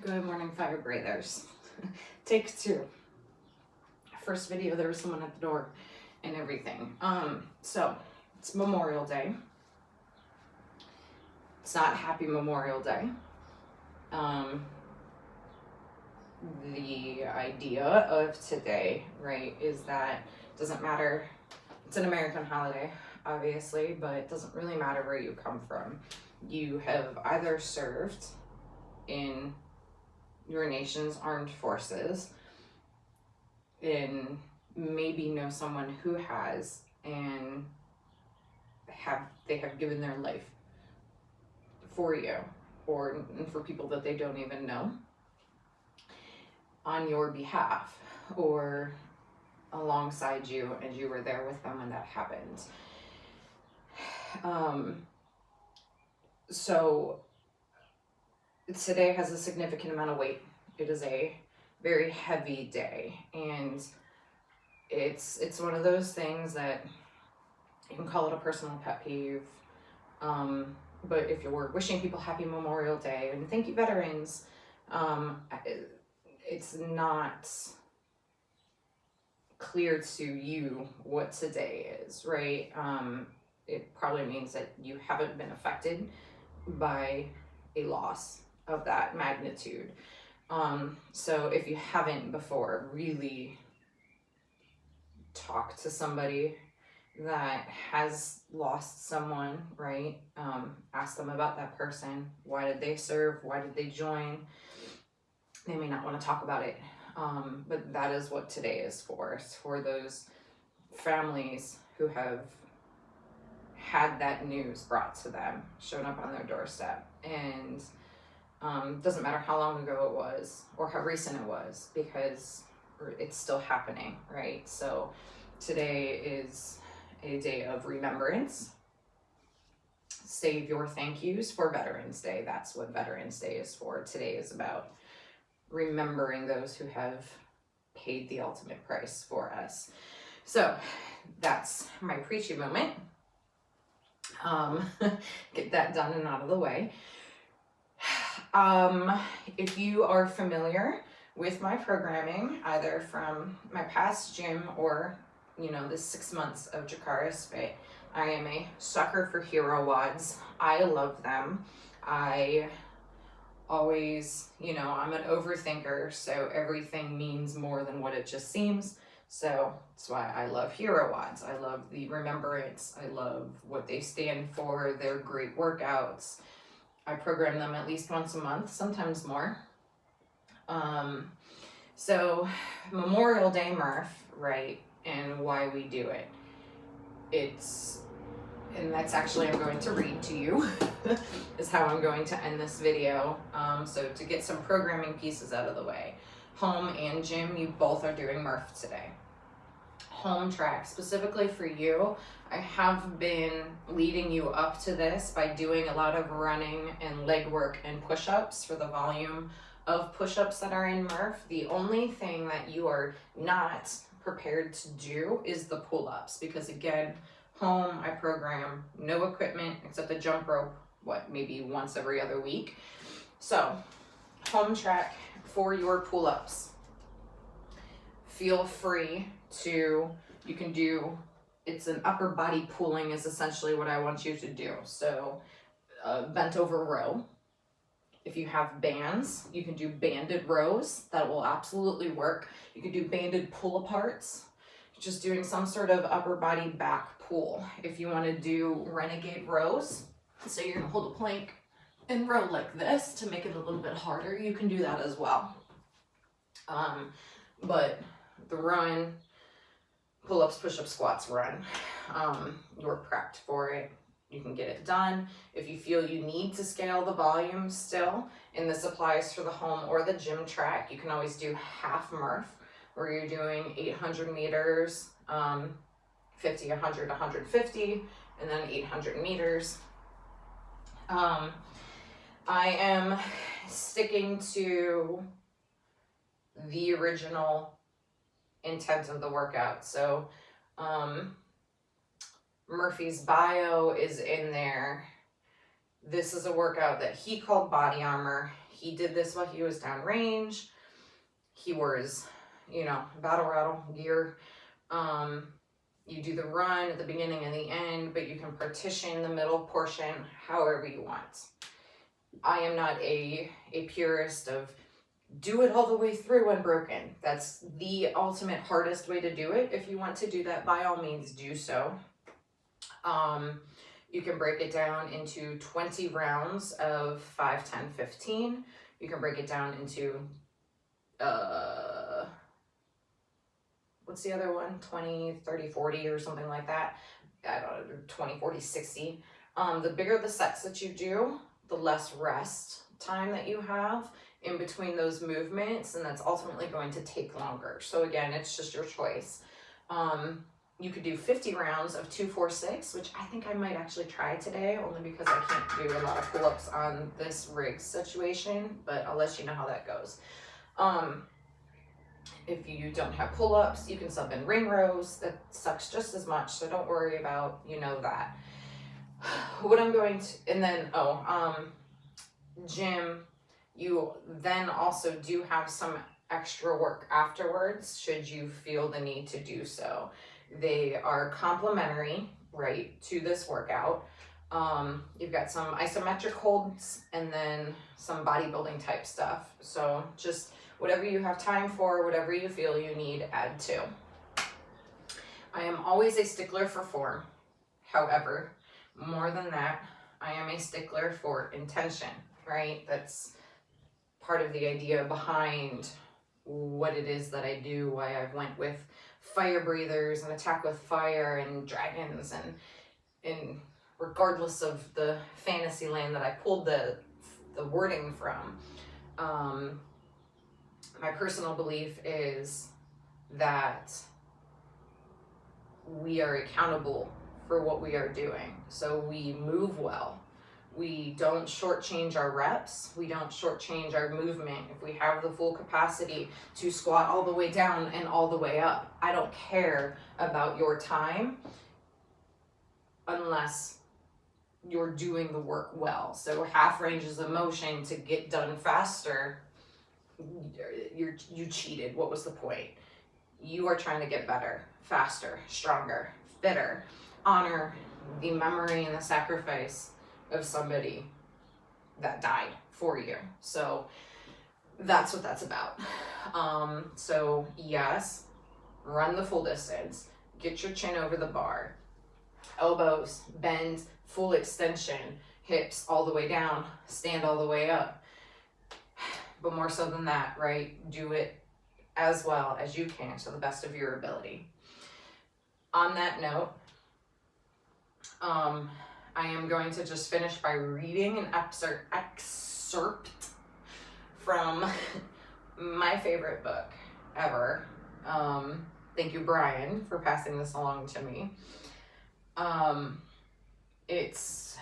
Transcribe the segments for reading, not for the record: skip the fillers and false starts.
Good morning, fire breathers. Take two. First video, there was someone at the door and everything. So it's Memorial Day. It's not Happy Memorial Day. The idea of today, right, is that it doesn't matter. It's an American holiday, obviously, but it doesn't really matter where you come from. You have either served in your nation's armed forces and maybe know someone who has, and they have given their life for you, or for people that they don't even know, on your behalf, or alongside you, and you were there with them when that happened. So today has a significant amount of weight. It is a very heavy day, and it's one of those things that you can call it a personal pet peeve. But if you're wishing people happy Memorial Day and thank you veterans, it's not clear to you what today is, right? It probably means that you haven't been affected by a loss of that magnitude. So if you haven't before, really talk to somebody that has lost someone, right? Ask them about that person. Why did they serve? Why did they join? They may not want to talk about it, but that is what today is for. It's for those families who have had that news brought to them, shown up on their doorstep, and doesn't matter how long ago it was or how recent it was, because it's still happening, right? So today is a day of remembrance. Save your thank yous for Veterans Day. That's what Veterans Day is for. Today is about remembering those who have paid the ultimate price for us. So that's my preachy moment. Get that done and out of the way. If you are familiar with my programming, either from my past gym or, the 6 months of Jakara Spit, I am a sucker for Hero WODs. I love them. I always, I'm an overthinker, so everything means more than what it just seems. So that's why I love Hero WODs. I love the remembrance. I love what they stand for. They're great workouts. I program them at least once a month, sometimes more. So Memorial Day, Murph, right? And why we do it. And that's actually, I'm going to read to you, is how I'm going to end this video. So to get some programming pieces out of the way. Home and gym, you both are doing Murph today. Home track, specifically for you, I have been leading you up to this by doing a lot of running and leg work and push-ups for the volume of push-ups that are in Murph. The only thing that you are not prepared to do is the pull-ups, because again, home, I program no equipment except a jump rope, maybe once every other week. So home track for your pull-ups. Feel free to, you can do, it's an upper body pulling is essentially what I want you to do. So bent over row. If you have bands, you can do banded rows. That will absolutely work. You can do banded pull aparts, just doing some sort of upper body back pull. If you want to do renegade rows, so you're going to hold a plank and row like this to make it a little bit harder, you can do that as well. But the run, pull-ups, push-ups, squats, run, you're prepped for it. You can get it done. If you feel you need to scale the volume still, and this applies for the home or the gym track, you can always do half Murph, where you're doing 800 meters, 50, 100, 150, and then 800 meters. I am sticking to the original intent of the workout. So Murphy's bio is in there. This is a workout that he called Body Armor. he did this while he was downrange. He wore his, you know, battle rattle gear. You do the run at the beginning and the end, but you can partition the middle portion however you want. I am not a purist of do it all the way through unbroken. That's the ultimate hardest way to do it. If you want to do that, by all means do so. You can break it down into 20 rounds of 5, 10, 15. You can break it down into, what's the other one? 20, 30, 40 or something like that. I don't know, 20, 40, 60. The bigger the sets that you do, the less rest time that you have in between those movements, and that's ultimately going to take longer. So again, it's just your choice. You could do 50 rounds of 2, 4, 6, which I think I might actually try today, only because I can't do a lot of pull-ups on this rig situation, but I'll let you know how that goes. If you don't have pull-ups, you can sub in ring rows. That sucks just as much, so don't worry about, you know, that. What I'm going to, and then, gym, you then also do have some extra work afterwards, should you feel the need to do so. They are complementary, right, to this workout. You've got some isometric holds and then some bodybuilding type stuff. So just whatever you have time for, whatever you feel you need, add to. I am always a stickler for form. However, more than that, I am a stickler for intention, right? That's part of the idea behind what it is that I do, why I went with fire breathers and attack with fire and dragons, and regardless of the fantasy land that I pulled the wording from, my personal belief is that we are accountable for what we are doing. So we move well. We don't shortchange our reps. We don't shortchange our movement. If we have the full capacity to squat all the way down and all the way up, I don't care about your time unless you're doing the work well. So half ranges of motion to get done faster, you cheated. What was the point? You are trying to get better, faster, stronger, fitter. Honor the memory and the sacrifice of somebody that died for you. So that's what that's about. So yes, run the full distance, get your chin over the bar, elbows, bend, full extension, hips all the way down, stand all the way up. But more so than that, right? Do it as well as you can to the best of your ability. On that note, I am going to just finish by reading an excerpt from my favorite book ever. Thank you, Brian, for passing this along to me. It's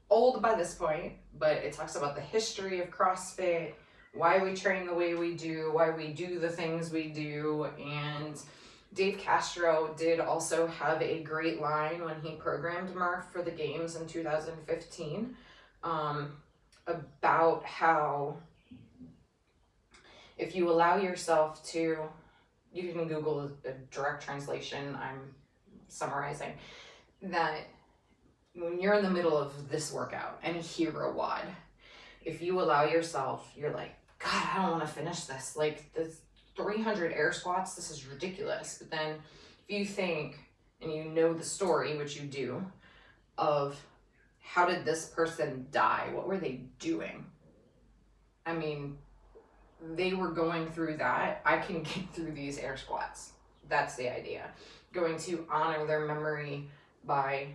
old by this point, but it talks about the history of CrossFit, why we train the way we do, why we do the things we do, and Dave Castro did also have a great line when he programmed Murph for the games in 2015 about how if you allow yourself to, you can Google a direct translation, I'm summarizing, that when you're in the middle of this workout, any Hero WOD, if you allow yourself, you're like, God, I don't want to finish this. Like, this 300 air squats, this is ridiculous. But then if you think, and you know the story, which you do, of how did this person die? What were they doing? I mean, they were going through that. I can get through these air squats. That's the idea. Going to honor their memory by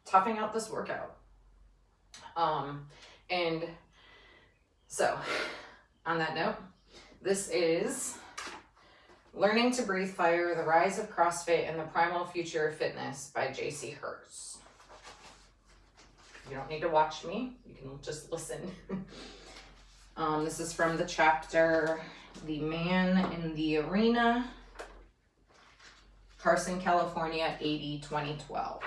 toughing out this workout. And so, on that note, this is Learning to Breathe Fire, The Rise of CrossFit and the Primal Future of Fitness by JC Herz. You don't need to watch me, you can just listen. This is from the chapter, The Man in the Arena, Carson, California, 80-2012.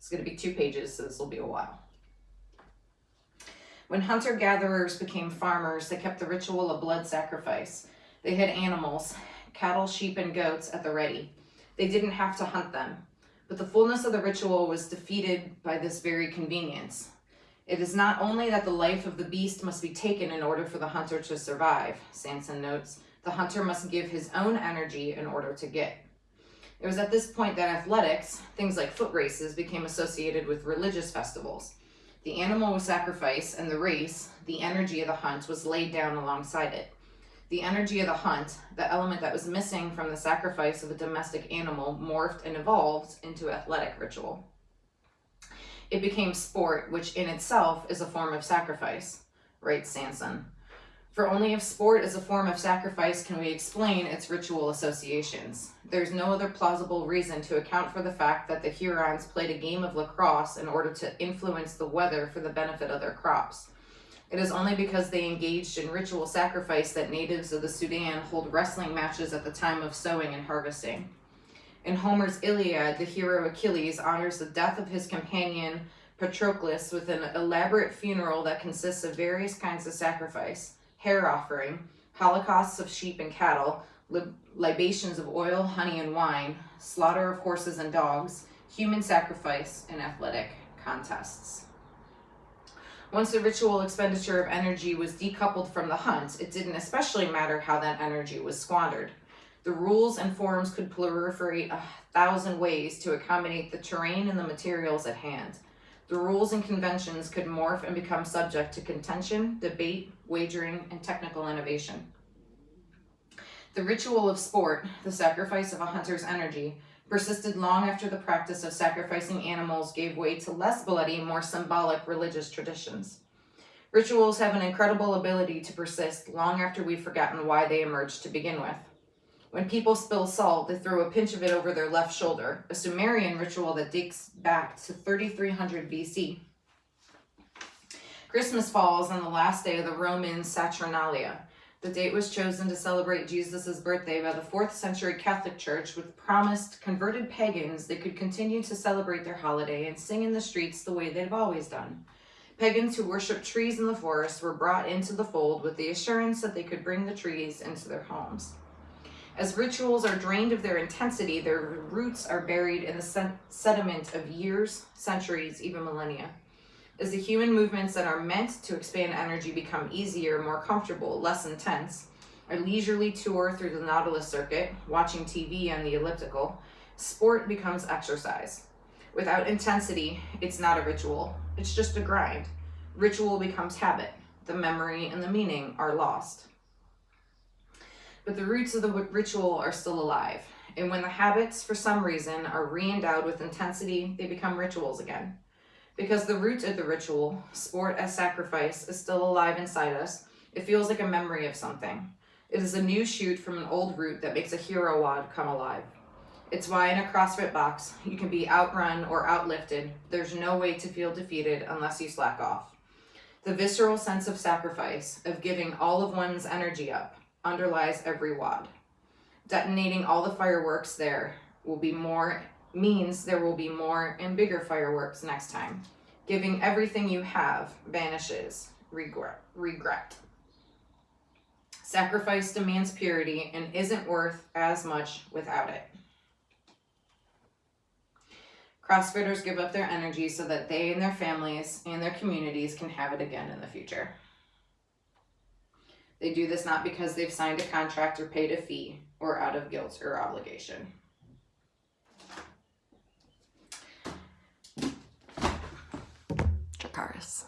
It's going to be 2 pages, so this will be a while. When hunter-gatherers became farmers, they kept the ritual of blood sacrifice. They had animals, cattle, sheep, and goats at the ready. They didn't have to hunt them, but the fullness of the ritual was defeated by this very convenience. It is not only that the life of the beast must be taken in order for the hunter to survive, Sanson notes, the hunter must give his own energy in order to get. It was at this point that athletics, things like foot races, became associated with religious festivals. The animal was sacrificed, and the race, the energy of the hunt, was laid down alongside it. The energy of the hunt, the element that was missing from the sacrifice of a domestic animal, morphed and evolved into athletic ritual. It became sport, which in itself is a form of sacrifice, writes Sanson. For only if sport is a form of sacrifice can we explain its ritual associations. There's no other plausible reason to account for the fact that the Hurons played a game of lacrosse in order to influence the weather for the benefit of their crops. It is only because they engaged in ritual sacrifice that natives of the Sudan hold wrestling matches at the time of sowing and harvesting. In Homer's Iliad, the hero Achilles honors the death of his companion Patroclus with an elaborate funeral that consists of various kinds of sacrifice, hair offering, holocausts of sheep and cattle, libations of oil, honey, and wine, slaughter of horses and dogs, human sacrifice, and athletic contests. Once the ritual expenditure of energy was decoupled from the hunt, it didn't especially matter how that energy was squandered. The rules and forms could proliferate 1,000 ways to accommodate the terrain and the materials at hand. The rules and conventions could morph and become subject to contention, debate, wagering, and technical innovation. The ritual of sport, the sacrifice of a hunter's energy, persisted long after the practice of sacrificing animals gave way to less bloody, more symbolic religious traditions. Rituals have an incredible ability to persist long after we've forgotten why they emerged to begin with. When people spill salt, they throw a pinch of it over their left shoulder, a Sumerian ritual that dates back to 3300 BC. Christmas falls on the last day of the Roman Saturnalia. The date was chosen to celebrate Jesus' birthday by the 4th century Catholic Church, which promised converted pagans they could continue to celebrate their holiday and sing in the streets the way they've always done. Pagans who worshiped trees in the forest were brought into the fold with the assurance that they could bring the trees into their homes. As rituals are drained of their intensity, their roots are buried in the sediment of years, centuries, even millennia. As the human movements that are meant to expand energy become easier, more comfortable, less intense, a leisurely tour through the Nautilus circuit, watching TV on the elliptical, sport becomes exercise. Without intensity, it's not a ritual. It's just a grind. Ritual becomes habit. The memory and the meaning are lost. But the roots of the ritual are still alive. And when the habits, for some reason, are re-endowed with intensity, they become rituals again. Because the root of the ritual, sport as sacrifice, is still alive inside us, it feels like a memory of something. It is a new shoot from an old root that makes a hero wod come alive. It's why in a CrossFit box, you can be outrun or outlifted. There's no way to feel defeated unless you slack off. The visceral sense of sacrifice, of giving all of one's energy up, underlies every wad. Detonating all the fireworks means there will be more and bigger fireworks next time. Giving everything you have vanishes regret. Sacrifice demands purity and isn't worth as much without it. CrossFitters give up their energy so that they and their families and their communities can have it again in the future. They do this not because they've signed a contract or paid a fee or out of guilt or obligation. Jakaris.